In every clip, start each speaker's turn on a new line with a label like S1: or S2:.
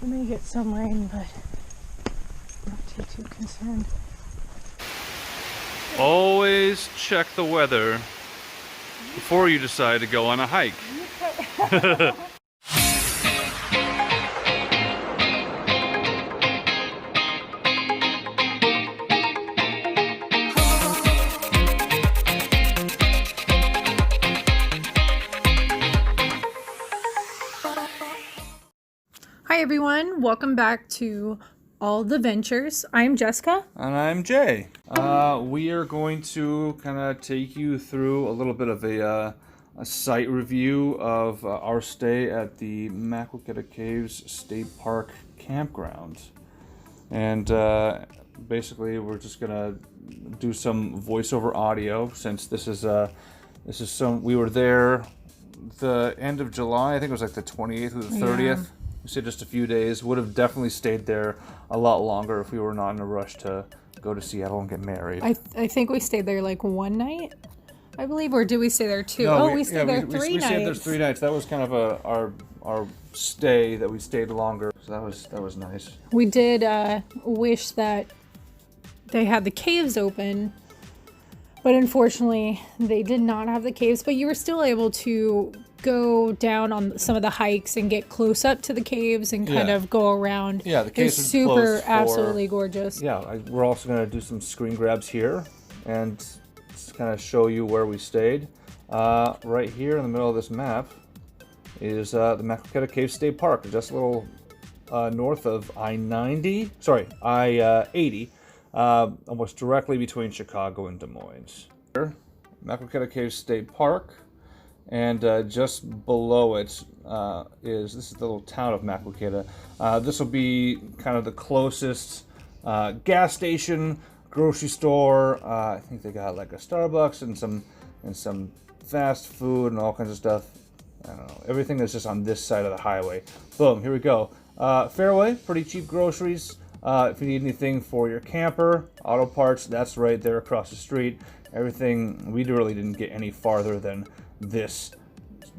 S1: We may get some rain, but not too concerned.
S2: Always check the weather before you decide to go on a hike.
S1: Hi everyone, welcome back to Alltheventures. I'm Jessica.
S2: And I'm Jay. We are going to kind of take you through a little bit of a site review of our stay at the Maquoketa Caves State Park campground. And basically we're just going to do some voiceover audio since this is we were there the end of July. I think it was like the 28th or the 30th. Yeah. We stayed just a few days. Would have definitely stayed there a lot longer if we were not in a rush to go to Seattle and get married.
S1: I think we stayed there like one night, I believe, or did we stay there two?
S2: No,
S1: we stayed there 3 nights.
S2: We stayed there 3 nights. That was kind of our stay that we stayed longer. So that was nice.
S1: We did wish that they had the caves open, but unfortunately they did not have the caves. But you were still able to go down on some of the hikes and get close up to the caves and kind of go around.
S2: Yeah, the caves are
S1: super absolutely gorgeous.
S2: Yeah, we're also going to do some screen grabs here and just kind of show you where we stayed. Right here in the middle of this map is the Maquoketa Caves State Park, just a little north of I-80, almost directly between Chicago and Des Moines. Here, Maquoketa Caves State Park. And just below it this is the little town of Maquoketa. This will be kind of the closest gas station, grocery store. I think they got like a Starbucks and some fast food and all kinds of stuff. I don't know. Everything is just on this side of the highway. Boom, here we go. Fairway, pretty cheap groceries. If you need anything for your camper, auto parts, that's right there across the street. Everything, we really didn't get any farther than this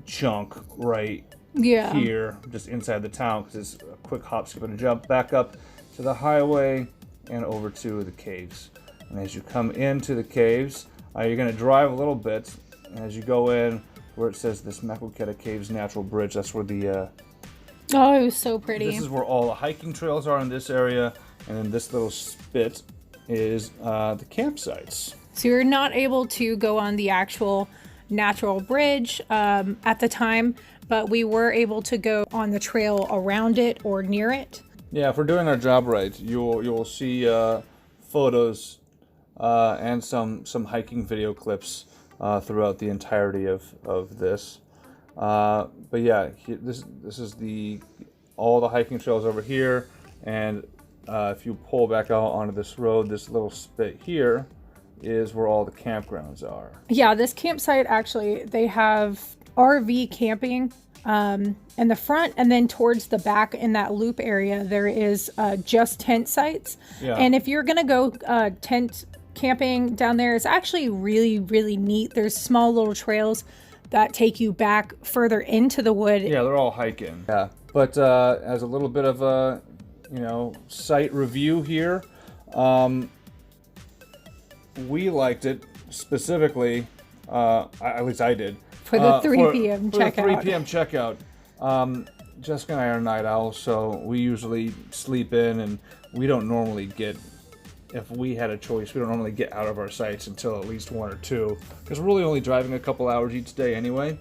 S2: chunk right here, just inside the town, because it's a quick hop, skip, and a jump back up to the highway and over to the caves. And as you come into the caves, you're going to drive a little bit, and as you go in, where it says this Maquoketa Caves Natural Bridge, that's where the
S1: oh, it was so pretty.
S2: This is where all the hiking trails are in this area, and then this little spit is the campsites.
S1: So you're not able to go on the actual natural bridge at the time, but we were able to go on the trail around it or near it.
S2: Yeah, if we're doing our job right, you'll see photos and some hiking video clips throughout the entirety of this. But yeah, this is all the hiking trails over here, and if you pull back out onto this road, this little spit here is where all the campgrounds are. Yeah,
S1: this campsite, actually, they have RV camping in the front, and then towards the back in that loop area, there is just tent sites. Yeah. And if you're gonna go tent camping down there, it's actually really, really neat. There's small little trails that take you back further into the wood.
S2: Yeah, they're all hiking. Yeah, but as a little bit of a site review here, we liked it specifically, at least I did.
S1: For the 3 p.m. checkout.
S2: For the 3 p.m. checkout. Jessica and I are night owls, so we usually sleep in, and we don't normally get, if we had a choice, we don't normally get out of our sites until at least 1 or 2, because we're really only driving a couple hours each day anyway.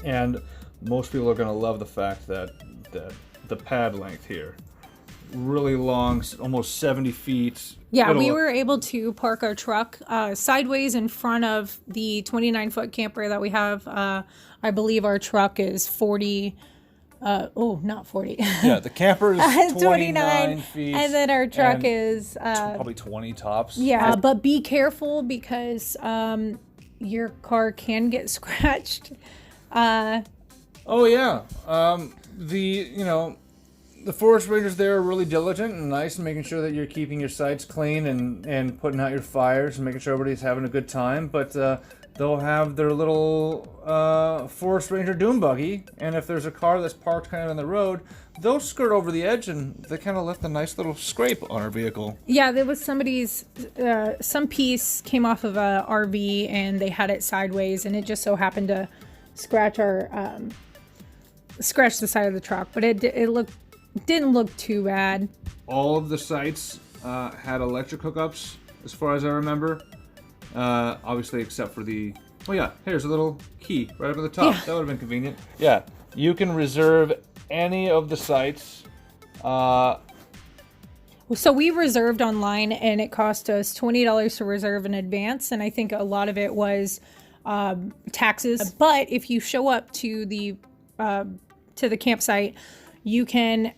S2: And most people are going to love the fact that the pad length here, really long, almost 70 feet.
S1: Yeah, we were able to park our truck sideways in front of the 29-foot camper that we have. I believe our truck is 40. Not 40.
S2: Yeah, the camper is 29 feet.
S1: And then our truck is
S2: probably 20 tops.
S1: Yeah, but be careful because your car can get scratched.
S2: Oh yeah. The forest rangers there are really diligent and nice in making sure that you're keeping your sites clean and putting out your fires and making sure everybody's having a good time. But they'll have their little forest ranger dune buggy, and if there's a car that's parked kind of on the road, they'll skirt over the edge and they kind of left a nice little scrape on our vehicle.
S1: Yeah, there was somebody's, some piece came off of a RV and they had it sideways, and it just so happened to scratch the side of the truck, but it didn't look too bad.
S2: All of the sites had electric hookups, as far as I remember. Obviously, except for the... Oh yeah, here's a little key right up at the top. Yeah. That would have been convenient. Yeah, you can reserve any of the sites.
S1: So we reserved online, and it cost us $20 to reserve in advance, and I think a lot of it was taxes. But if you show up to the campsite, you can...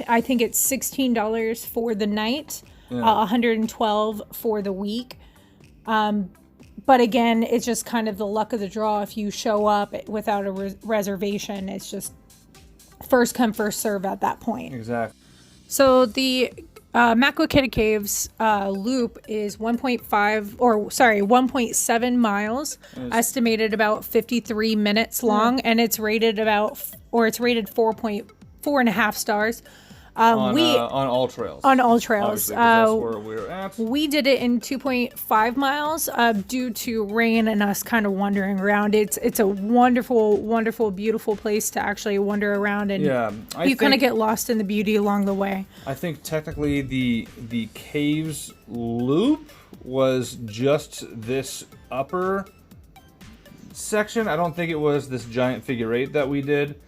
S1: I think it's $16 for the night, $112 for the week. But again, it's just kind of the luck of the draw. If you show up without a reservation, it's just first come, first serve at that point.
S2: Exactly.
S1: So the Maquoketa Caves loop is 1.7 miles, estimated about 53 minutes long, and it's rated it's rated 4.5 stars.
S2: On all trails.
S1: On all trails.
S2: That's where we're at.
S1: We did it in 2.5 miles due to rain and us kind of wandering around. It's a wonderful, wonderful, beautiful place to actually wander around, and you kind of get lost in the beauty along the way.
S2: I think technically the caves loop was just this upper section. I don't think it was this giant figure eight that we did.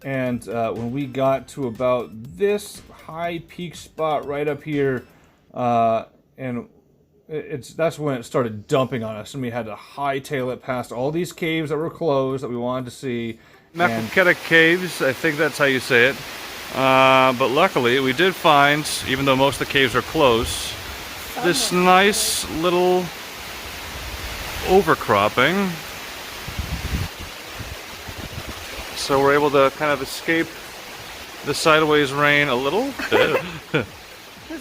S2: And when we got to about this high peak spot right up here, and that's when it started dumping on us, and we had to hightail it past all these caves that were closed that we wanted to see. Maquoketa Caves, I think that's how you say it. But luckily, we did find, even though most of the caves are closed, this nice little overcropping. So we're able to kind of escape the sideways rain a little bit.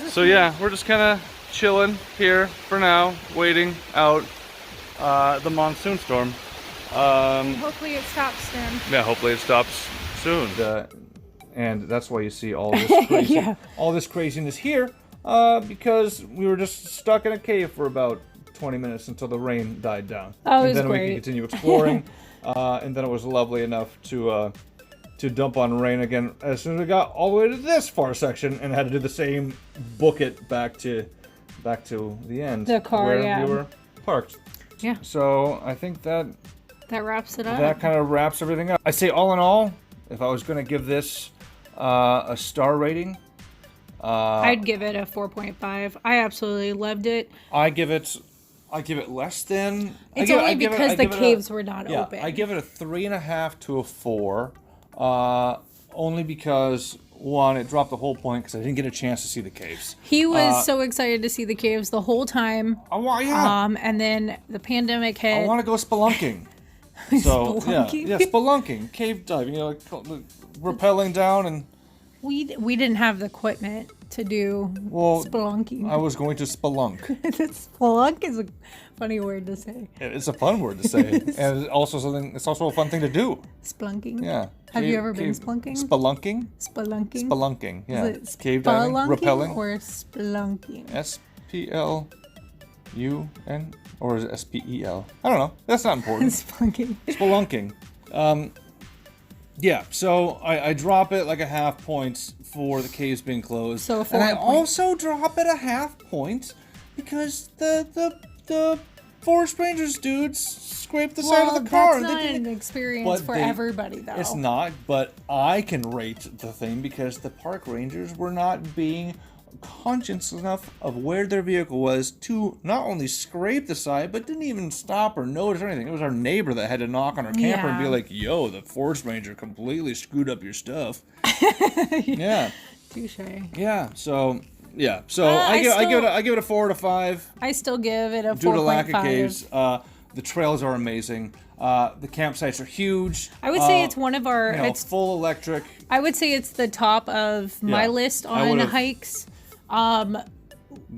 S2: So yeah, we're just kind of chilling here for now, waiting out the monsoon storm.
S1: Hopefully it stops soon.
S2: Yeah, hopefully it stops soon. And that's why you see all this all this craziness here, because we were just stuck in a cave for about 20 minutes until the rain died down.
S1: Oh,
S2: and then
S1: great.
S2: We could continue exploring. And then it was lovely enough to dump on rain again as soon as we got all the way to this far section, and had to do the same, book it back to the end.
S1: The car,
S2: where we were parked.
S1: Yeah.
S2: So I think that
S1: wraps it up.
S2: That kind of wraps everything up. I say all in all, if I was going to give this a star rating,
S1: I'd give it a 4.5. I absolutely loved it.
S2: I give it less than.
S1: It's only because the caves were not open.
S2: I give it a 3.5 to a 4. Only because, one, it dropped the whole point because I didn't get a chance to see the caves.
S1: He was so excited to see the caves the whole time. And then the pandemic hit.
S2: I want to go spelunking. So spelunking, cave diving, like rappelling down and.
S1: We didn't have the equipment to do spelunking.
S2: I was going to spelunk.
S1: Spelunk is a funny word to say.
S2: It's a fun word to say, and it's also a fun thing to do.
S1: Spelunking.
S2: Yeah.
S1: Have you ever been spelunking?
S2: Spelunking.
S1: Spelunking.
S2: Spelunking. Yeah.
S1: Is it
S2: cave diving, rappelling,
S1: or spelunking?
S2: SPLUN or is it SPEL? I don't know. That's not important.
S1: Spelunking.
S2: Spelunking. Yeah, so I drop it like a half point for the caves being closed.
S1: So
S2: and I also drop it a half point because the forest rangers dudes scraped the side of the car.
S1: That's not an experience for everybody, though.
S2: It's not, but I can rate the thing because the park rangers were not being conscious enough of where their vehicle was to not only scrape the side, but didn't even stop or notice or anything. It was our neighbor that had to knock on our camper and be like, yo, the forest ranger completely screwed up your stuff. Yeah.
S1: Touche.
S2: Yeah, so I give it a 4 to 5.
S1: I still give it a 4.5.
S2: Due to lack of caves. The trails are amazing. The campsites are huge.
S1: I would say it's one of our...
S2: it's full electric.
S1: I would say it's the top of my list on hikes.
S2: Do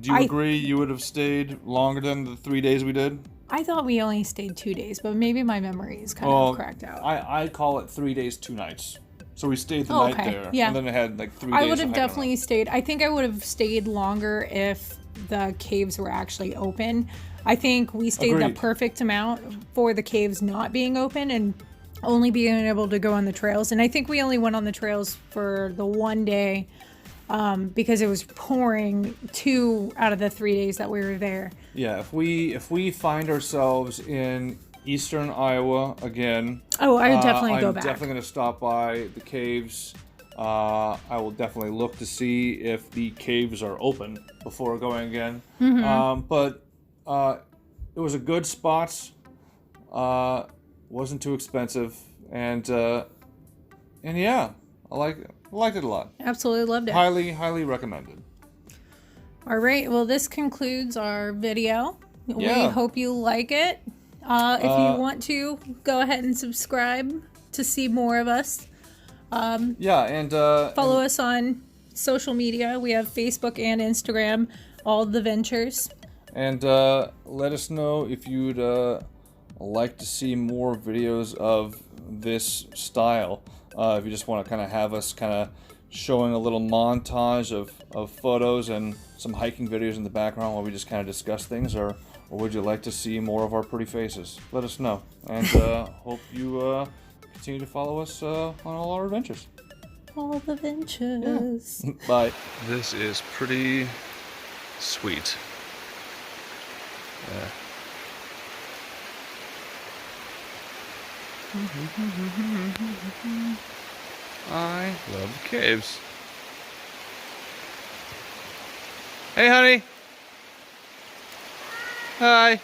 S2: you agree you would have stayed longer than the 3 days we did?
S1: I thought we only stayed 2 days, but maybe my memory is kind of cracked out.
S2: I call it 3 days, 2 nights. So we stayed the night there, and then it had like 3 days.
S1: I would have definitely stayed. I think I would have stayed longer if the caves were actually open. I think we stayed the perfect amount for the caves not being open and only being able to go on the trails. And I think we only went on the trails for the one day because it was pouring 2 out of the 3 days that we were there.
S2: Yeah, if we find ourselves in eastern Iowa again,
S1: I would definitely go back.
S2: I'm definitely going to stop by the caves. I will definitely look to see if the caves are open before going again. But it was a good spot. Wasn't too expensive, and yeah, I liked it a lot.
S1: Absolutely loved it.
S2: Highly recommended.
S1: All right, well, this concludes our video. We hope you like it. If you want to, go ahead and subscribe to see more of us.
S2: And
S1: follow us on social media. We have Facebook and Instagram, Alltheventures.
S2: And let us know if you'd like to see more videos of this style. If you just want to kind of have us kind of showing a little montage of photos and some hiking videos in the background while we just kind of discuss things, or would you like to see more of our pretty faces? Let us know. And hope you continue to follow us on all our adventures.
S1: Alltheventures.
S2: Yeah. Bye. This is pretty sweet. Yeah. I love the caves. Hey, honey. Hi.